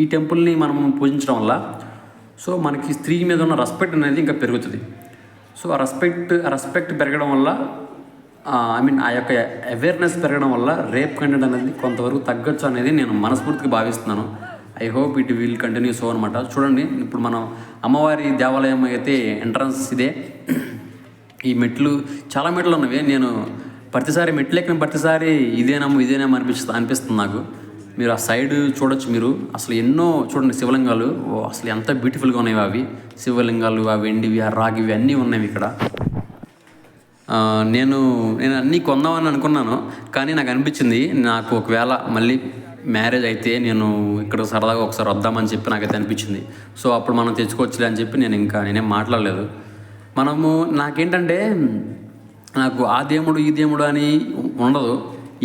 ఈ టెంపుల్ని మనం పూజించడం వల్ల సో మనకి స్త్రీ మీద ఉన్న రెస్పెక్ట్ అనేది ఇంకా పెరుగుతుంది. సో ఆ రెస్పెక్ట్ పెరగడం వల్ల ఆ యొక్క అవేర్నెస్ పెరగడం వల్ల రేప్ కంటెంట్ అనేది కొంతవరకు తగ్గొచ్చు అనేది నేను మనస్ఫూర్తిగా భావిస్తున్నాను. I hope it will continue so అనమాట. చూడండి, ఇప్పుడు మనం అమ్మవారి దేవాలయం అయితే ఎంట్రన్స్ ఇదే. ఈ మెట్లు చాలా మెట్లు ఉన్నవి. నేను ప్రతిసారి మెట్లు ఎక్కిన ప్రతిసారి ఇదేనేమో అనిపిస్తుంది నాకు. మీరు ఆ సైడ్ చూడొచ్చు. మీరు అసలు ఎన్నో చూడండి శివలింగాలు, అసలు ఎంత బ్యూటిఫుల్గా ఉన్నాయి అవి శివలింగాలు, ఆ వెండివి, ఆ రాగివి అన్నీ ఉన్నాయి ఇక్కడ. నేను అన్నీ కొందామని అనుకున్నాను, కానీ నాకు అనిపించింది నాకు ఒకవేళ మళ్ళీ మ్యారేజ్ అయితే నేను ఇక్కడ సరదాగా ఒకసారి వద్దామని చెప్పి నాకైతే అనిపించింది. సో అప్పుడు మనం తెచ్చుకోవచ్చులే అని చెప్పి నేనేం మాట్లాడలేదు. నాకేంటంటే నాకు ఆ దేవుడు ఈ దేవుడు అని ఉండదు.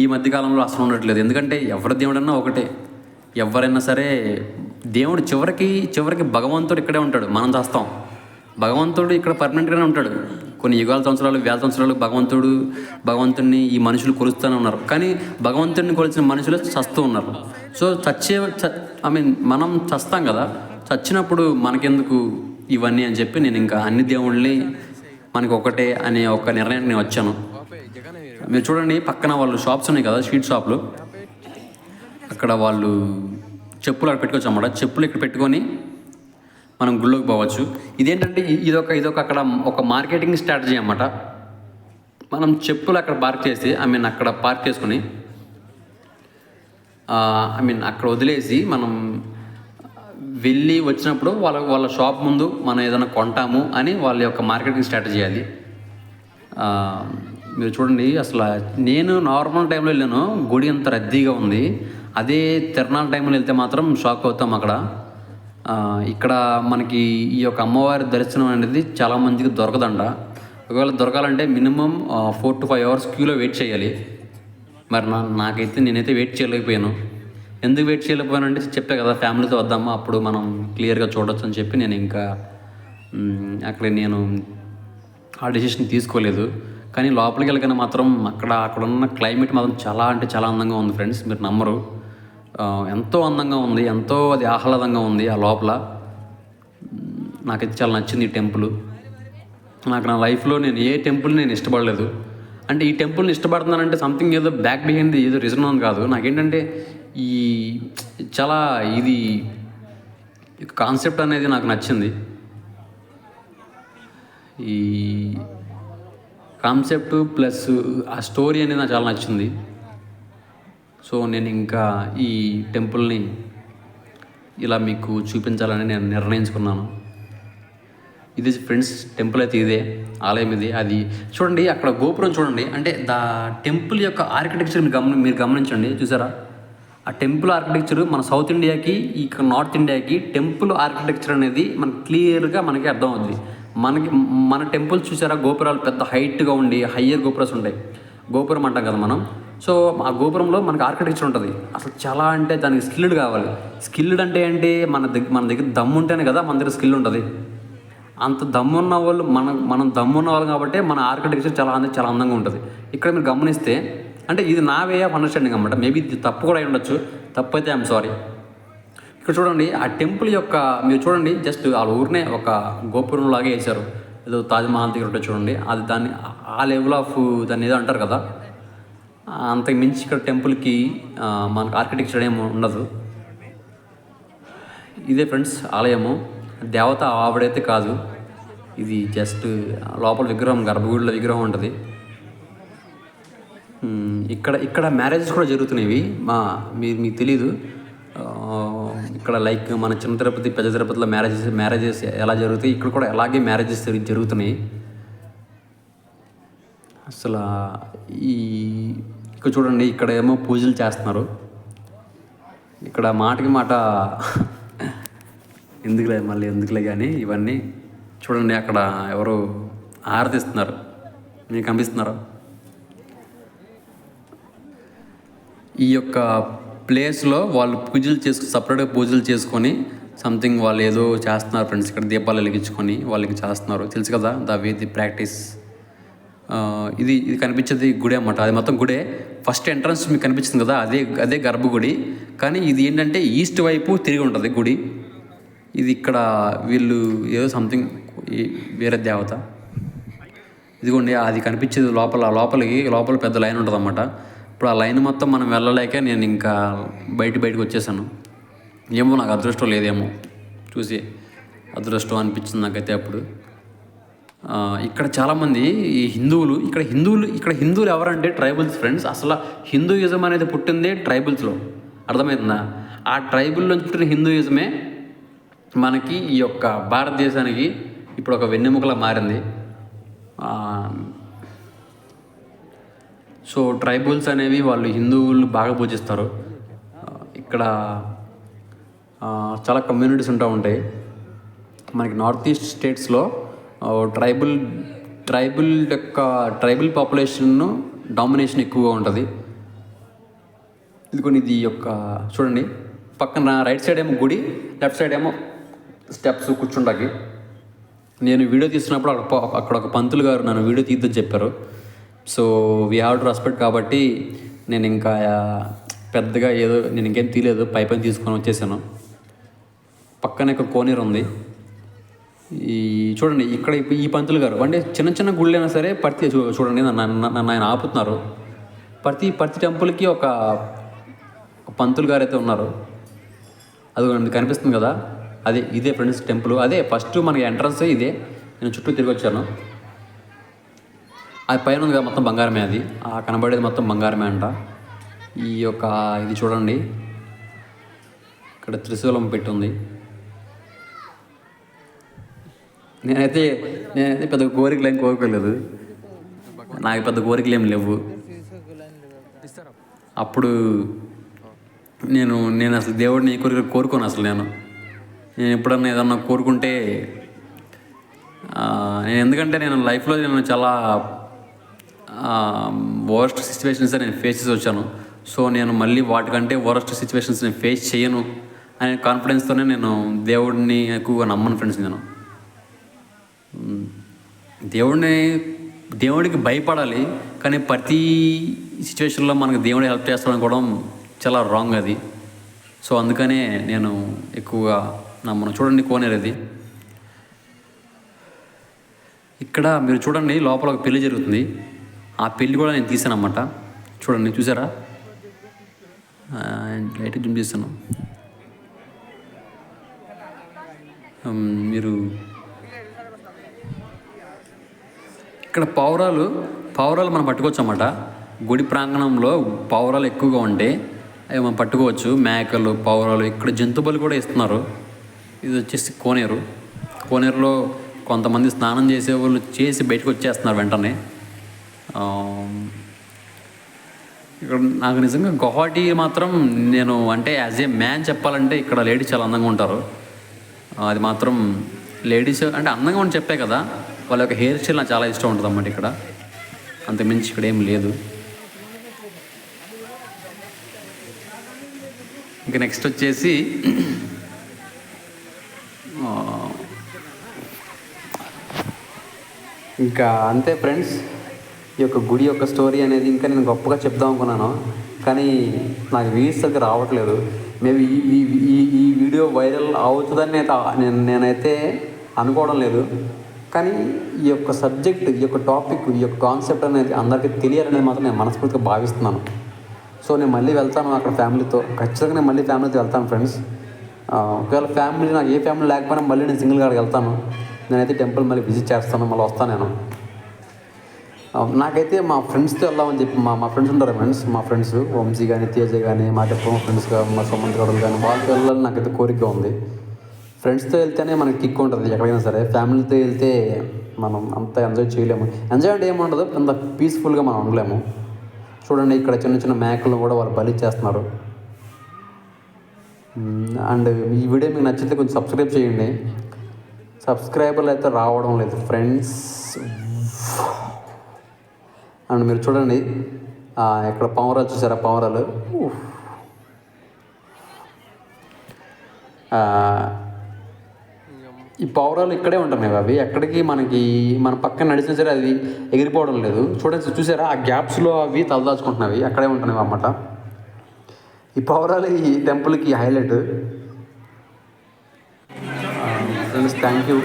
ఈ మధ్యకాలంలో అసలు ఉండట్లేదు. ఎందుకంటే ఎవరి దేవుడన్నా ఒకటే. ఎవరైనా సరే దేవుడు చివరికి భగవంతుడు ఇక్కడే ఉంటాడు. మనం చేస్తాం. భగవంతుడు ఇక్కడ పర్మనెంట్గానే ఉంటాడు. కొన్ని యుగాల సంవత్సరాలు, వేల సంవత్సరాలు భగవంతుడిని ఈ మనుషులు కొలుస్తూనే ఉన్నారు. కానీ భగవంతుడిని కొలిచిన మనుషులు చస్తూ ఉన్నారు. సో మనం చస్తాం కదా, చచ్చినప్పుడు మనకెందుకు ఇవన్నీ అని చెప్పి నేను ఇంకా అన్ని దేవుళ్ళని మనకి ఒకటే అనే ఒక నిర్ణయానికి నేను వచ్చాను. మీరు చూడండి, పక్కన వాళ్ళు షాప్స్ ఉన్నాయి కదా, స్ట్రీట్ షాపులు. అక్కడ వాళ్ళు చెప్పులు అక్కడ పెట్టుకోవచ్చు అన్నమాట. చెప్పులు ఇక్కడ పెట్టుకొని మనం గుళ్ళోకి పోవచ్చు. ఇదేంటంటే ఇదొక అక్కడ ఒక మార్కెటింగ్ స్ట్రాటజీ అన్నమాట. మనం చెప్పులు అక్కడ పార్క్ చేసి అక్కడ పార్క్ చేసుకొని అక్కడ వదిలేసి మనం వెళ్ళి వచ్చినప్పుడు వాళ్ళ షాప్ ముందు మనం ఏదైనా కొంటాము అని వాళ్ళ యొక్క మార్కెటింగ్ స్ట్రాటజీ అది. మీరు చూడండి, అసలు నేను నార్మల్ టైంలో వెళ్ళాను, గుడి అంత రద్దీగా ఉంది. అదే తిరణాల టైంలో వెళ్తే మాత్రం షాక్ అవుతాం. ఇక్కడ మనకి ఈ యొక్క అమ్మవారి దర్శనం అనేది చాలామందికి దొరకదంట. ఒకవేళ దొరకాలంటే మినిమం 4 to 5 hours క్యూలో వెయిట్ చేయాలి. మరి నేనైతే వెయిట్ చేయలేకపోయాను. ఎందుకు వెయిట్ చేయలేకపోయానంటే చెప్పే కదా, ఫ్యామిలీతో వద్దామా, అప్పుడు మనం క్లియర్గా చూడొచ్చు అని చెప్పి నేను ఇంకా నేను ఆ డెసిషన్ తీసుకోలేదు. కానీ లోపలికి వెళ్ళగానే మాత్రం అక్కడ ఉన్న క్లైమేట్ మాత్రం చాలా అంటే చాలా అందంగా ఉంది ఫ్రెండ్స్. మీరు నమ్మరు, ఎంతో అందంగా ఉంది, ఎంతో అది ఆహ్లాదంగా ఉంది ఆ లోపల. నాకైతే చాలా నచ్చింది ఈ టెంపుల్. నా లైఫ్లో నేను ఏ టెంపుల్ నేను ఇష్టపడలేదు. అంటే ఈ టెంపుల్ని ఇష్టపడుతున్నానంటే సంథింగ్ ఏదో బ్యాక్ బిహైండ్ ఏదో రీజన్ అని కాదు. నాకేంటంటే ఇది కాన్సెప్ట్ అనేది నాకు నచ్చింది. ఈ కాన్సెప్ట్ ప్లస్ ఆ స్టోరీ అనేది నాకు చాలా నచ్చింది. సో నేను ఇంకా ఈ టెంపుల్ని ఇలా మీకు చూపించాలని నేను నిర్ణయించుకున్నాను. ఇది ఫ్రెండ్స్, టెంపుల్ అయితే ఇదే, ఆలయం ఇది. అది చూడండి, అక్కడ గోపురం చూడండి. అంటే టెంపుల్ యొక్క ఆర్కిటెక్చర్ మీరు గమనించండి. చూసారా, ఆ టెంపుల్ ఆర్కిటెక్చర్ మన సౌత్ ఇండియాకి, ఇక నార్త్ ఇండియాకి టెంపుల్ ఆర్కిటెక్చర్ అనేది మనకి క్లియర్గా మనకి అర్థం అవుతుంది. మన టెంపుల్ చూసారా, గోపురాలు పెద్ద హైట్గా ఉండి హయ్యర్ గోపురాలు ఉంటాయి. గోపురం అంటాం కదా మనం. సో ఆ గోపురంలో మనకి ఆర్కిటెక్చర్ ఉంటుంది. అసలు చాలా అంటే దానికి స్కిల్డ్ కావాలి. స్కిల్డ్ అంటే ఏంటి, మన దగ్గర దమ్ము ఉంటేనే కదా మన దగ్గర స్కిల్ ఉంటుంది. అంత దమ్మున్న వాళ్ళు మనం దమ్మున్న వాళ్ళు కాబట్టి మన ఆర్కిటెక్చర్ చాలా అందంగా ఉంటుంది. ఇక్కడ మీరు గమనిస్తే, అంటే ఇది నా వే ఆఫ్ అండర్స్టాండింగ్ అన్నమాట. మేబీ ఇది తప్పు కూడా అయి ఉండొచ్చు. తప్పు అయితే ఐఎమ్ సారీ. ఇక్కడ చూడండి, ఆ టెంపుల్ యొక్క మీరు చూడండి, జస్ట్ వాళ్ళ ఊరినే ఒక గోపురం లాగే వేశారు. ఏదో తాజ్మహల్ దగ్గర ఉంటుంది చూడండి, అది దాన్ని ఆ లెవెల్ ఆఫ్ దాన్ని ఏదో అంటారు కదా, అంతకు మించి ఇక్కడ టెంపుల్కి మనకు ఆర్కిటెక్చర్ ఏమి ఉండదు. ఇదే ఫ్రెండ్స్ ఆలయము. దేవత ఆవిడైతే కాదు, ఇది జస్ట్ లోపల విగ్రహం, గర్భగుడిలో విగ్రహం ఉంటుంది. ఇక్కడ మ్యారేజెస్ కూడా జరుగుతున్నాయి. మీకు తెలీదు. ఇక్కడ లైక్ మన చిన్న తిరుపతి, పెద్ద తిరుపతిలో మ్యారేజెస్ ఎలా జరుగుతాయి, ఇక్కడ కూడా అలాగే మ్యారేజెస్ జరుగుతున్నాయి. అసలు ఇక్కడ చూడండి, ఇక్కడ ఏమో పూజలు చేస్తున్నారు. ఇక్కడ మాటకి మాట ఎందుకులే కానీ ఇవన్నీ చూడండి. అక్కడ ఎవరు ఆరతిస్తున్నారు, మీకు కనిపిస్తున్నారు. ఈ యొక్క ప్లేస్లో వాళ్ళు సపరేట్గా పూజలు చేసుకొని సంథింగ్ వాళ్ళు ఏదో చేస్తున్నారు ఫ్రెండ్స్. ఇక్కడ దీపాలు వెలిగించుకొని వాళ్ళకి చేస్తున్నారు. తెలుసు కదా, ది ప్రాక్టీస్ ఇది ఇది కనిపించేది గుడి అన్నమాట. అది మొత్తం గుడే. ఫస్ట్ ఎంట్రన్స్ మీకు కనిపిస్తుంది కదా, అదే అదే గర్భగుడి. కానీ ఇది ఏంటంటే ఈస్ట్ వైపు తిరిగి ఉంటుంది గుడి. ఇది ఇక్కడ వీళ్ళు ఏదో సంథింగ్ వేరే దేవత. ఇదిగోండి అది కనిపించేది లోపల పెద్ద లైన్ ఉంటుంది అన్నమాట. ఇప్పుడు ఆ లైన్ మొత్తం మనం వెళ్ళలేక నేను ఇంకా బయటకు వచ్చేసాను. ఏమో నాకు అదృష్టం లేదేమో, చూసి అదృష్టం అనిపించింది నాకైతే అప్పుడు. ఇక్కడ చాలామంది ఈ హిందువులు హిందువులు ఎవరంటే ట్రైబల్స్ ఫ్రెండ్స్. అసలు హిందూయిజం అనేది పుట్టిందే ట్రైబల్స్లో, అర్థమవుతుందా? ఆ ట్రైబుల్లో పుట్టిన హిందూయిజమే మనకి ఈ యొక్క భారతదేశానికి ఇప్పుడు ఒక వెన్నెముకలా మారింది. సో ట్రైబల్స్ అనేవి వాళ్ళు హిందువులు బాగా పూజిస్తారు. ఇక్కడ చాలా కమ్యూనిటీస్ ఉంటాయి మనకి. నార్త్ ఈస్ట్ స్టేట్స్లో ట్రైబల్ పాపులేషన్ డామినేషన్ ఎక్కువగా ఉంటుంది. ఇది యొక్క చూడండి, పక్కన రైట్ సైడ్ ఏమో గుడి, లెఫ్ట్ సైడ్ ఏమో స్టెప్స్ కూర్చుంటాకి. నేను వీడియో తీస్తున్నప్పుడు అక్కడ ఒక పంతులు గారు నన్ను వీడియో తీద్దని చెప్పారు. So we have to respect కాబట్టి నేను ఇంకా పెద్దగా నేను ఇంకేం తీయలేదు, పైన తీసుకొని వచ్చేసాను. పక్కనే ఒక కోనేరు ఉంది. చూడండి ఇక్కడ ఈ పంతులు గారు అంటే చిన్న గుళ్ళైనా సరే చూడండి నన్ను ఆయన ఆపుతున్నారు. ప్రతి టెంపుల్కి ఒక పంతులు గారు అయితే ఉన్నారు. అది కనిపిస్తుంది కదా, ఇదే ఫ్రెండ్స్ టెంపుల్. అదే ఫస్ట్ మనకి ఎంట్రన్స్ ఇదే. నేను చుట్టూ తిరిగి వచ్చాను. అది పైన ఉంది కదా మొత్తం బంగారమే. అది కనబడేది మొత్తం బంగారమే అంట. ఇది చూడండి, ఇక్కడ త్రిశూలం పెట్టి ఉంది. నేనైతే పెద్ద కోరికలు ఏం కోరుకోలేదు, నాకు పెద్ద కోరికలు ఏం లేవు. అప్పుడు నేను అసలు దేవుడిని కోరుకోను. అసలు నేను ఎప్పుడన్నా ఏదన్నా కోరుకుంటే ఎందుకంటే నేను లైఫ్లో చాలా వరస్ట్ సిచ్యువేషన్స్ నేను ఫేస్ చేసి వచ్చాను. సో నేను మళ్ళీ వాటికంటే వరస్ట్ సిచ్యువేషన్స్ నేను ఫేస్ చేయను అనే కాన్ఫిడెన్స్తోనే నేను దేవుడిని ఎక్కువగా నమ్మను ఫ్రెండ్స్. నేను దేవుడికి భయపడాలి, కానీ ప్రతి సిచ్యువేషన్లో మనకు దేవుడు హెల్ప్ చేస్తాడనుకోవడం చాలా రాంగ్ అది. సో అందుకనే నేను ఎక్కువగా నమ్మను. చూడండి కోనేరు అది. ఇక్కడ మీరు చూడండి, లోపల ఒక పెళ్లి జరుగుతుంది. ఆ పెళ్లి కూడా నేను తీసాను అన్నమాట. చూడండి, చూసారా? లైట్ జూమ్ చేస్తాను. మీరు ఇక్కడ పావురాలు మనం పట్టుకోవచ్చు అన్నమాట. గుడి ప్రాంగణంలో పావురాలు ఎక్కువగా ఉంటే అవి మనం పట్టుకోవచ్చు. మేకలు, పావురాలు. ఇక్కడ జంతువులు కూడా ఇస్తున్నారు. ఇది వచ్చేసి కోనేరులో కొంతమంది స్నానం చేసేవాళ్ళు చేసి బయటకు వచ్చేస్తున్నారు వెంటనే. ఇక్కడ నాకు నిజంగా గౌహటి మాత్రం నేను అంటే యాజ్ ఏ మ్యాన్ చెప్పాలంటే ఇక్కడ లేడీస్ చాలా అందంగా ఉంటారు. అది మాత్రం లేడీస్ అంటే అందంగా ఉండి చెప్పే కదా, వాళ్ళ యొక్క హెయిర్ స్టైల్ నాకు చాలా ఇష్టం ఉంటుంది అన్నమాట. ఇక్కడ అంతకుమించి ఇక్కడ ఏం లేదు. ఇంకా నెక్స్ట్ వచ్చేసి ఇంకా అంతే ఫ్రెండ్స్. ఈ యొక్క గుడి యొక్క స్టోరీ అనేది ఇంకా నేను గొప్పగా చెప్దాం అనుకున్నాను, కానీ నాకు వ్యూస్ దగ్గర రావట్లేదు. మేబీ ఈ వీడియో వైరల్ అవుతుందని నేనైతే అనుకోవడం లేదు. కానీ ఈ యొక్క సబ్జెక్ట్, ఈ యొక్క టాపిక్, ఈ యొక్క కాన్సెప్ట్ అనేది అందరికీ తెలియాలనేది మాత్రం నేను మనస్ఫూర్తిగా భావిస్తున్నాను. సో నేను మళ్ళీ వెళ్తాను అక్కడ ఫ్యామిలీతో. ఖచ్చితంగా నేను మళ్ళీ ఫ్యామిలీతో వెళ్తాను ఫ్రెండ్స్. ఒకవేళ ఫ్యామిలీ నాకు ఏ ఫ్యామిలీ లేకపోయినా మళ్ళీ నేను సింగిల్గా వెళ్తాను. నేనైతే టెంపుల్ మళ్ళీ విజిట్ చేస్తాను, మళ్ళీ వస్తాను నేను. నాకైతే మా ఫ్రెండ్స్తో వెళ్దామని చెప్పి మా ఫ్రెండ్స్ ఉంటారు ఫ్రెండ్స్. మా ఫ్రెండ్స్ వంశీ కానీ, తేజ కానీ, మా డిప్లొమా ఫ్రెండ్స్గా మా సుమంత్ గౌడలు కానీ, వాళ్ళతో వెళ్ళాలని నాకైతే కోరిక ఉంది. ఫ్రెండ్స్తో వెళ్తేనే మనకి కిక్ ఉంటుంది ఎక్కడైనా సరే. ఫ్యామిలీతో వెళ్తే మనం అంత ఎంజాయ్ చేయలేము. ఎంజాయ్ అంటే ఏముండదు, అంత పీస్ఫుల్గా మనం ఉండలేము. చూడండి, ఇక్కడ చిన్న మేకలు కూడా వాళ్ళు బలి చేస్తున్నారు. అండ్ ఈ వీడియో మీకు నచ్చితే కొంచెం సబ్స్క్రైబ్ చేయండి. సబ్స్క్రైబర్లు అయితే రావడం లేదు ఫ్రెండ్స్. అండ్ మీరు చూడండి, ఇక్కడ పావురాలు చూసారా? పావురాలు ఈ పావురాలు ఇక్కడే ఉంటున్నాయి అవి, ఎక్కడికి మన పక్కన నడిచినా సరే అది ఎగిరిపోవడం లేదు. చూసారా ఆ గ్యాప్స్లో అవి తలదాచుకుంటున్నవి, అక్కడే ఉంటున్నాయి అన్నమాట. ఈ పావురాలు ఈ టెంపుల్కి highlight. Friends thank you.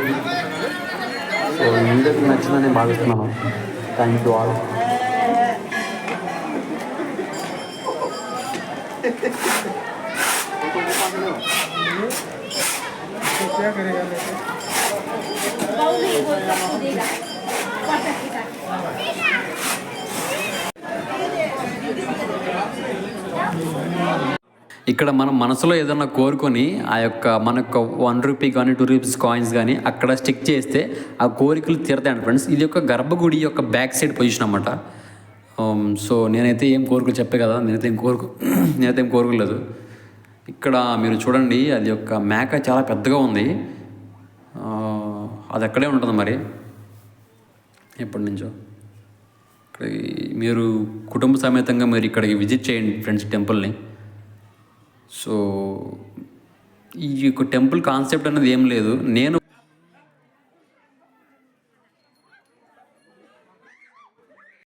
So అందరికి నచ్చిందని నేను భావిస్తున్నాను. Thank you all. ఇక్కడ మనం మనసులో ఏదన్నా కోరుకొని ఆ యొక్క మన యొక్క ₹1 కానీ ₹2 కాయిన్స్ కానీ అక్కడ స్టిక్ చేస్తే ఆ కోరికలు తీరతాయండి ఫ్రెండ్స్. ఇది యొక్క గర్భగుడి యొక్క బ్యాక్ సైడ్ పొజిషన్ అన్నమాట. సో నేనైతే ఏం కోరికలు చెప్పే కదా, నేనైతే ఏం కోరుకోలేదు. ఇక్కడ మీరు చూడండి, అది యొక్క మేక చాలా పెద్దగా ఉంది. అది అక్కడే ఉంటుంది మరి ఎప్పటి నుంచో. ఇక్కడ మీరు కుటుంబ సమేతంగా మీరు ఇక్కడికి విజిట్ చేయండి ఫ్రెండ్స్ టెంపుల్ని. సో ఈ యొక్క టెంపుల్ కాన్సెప్ట్ అనేది ఏం లేదు, నేను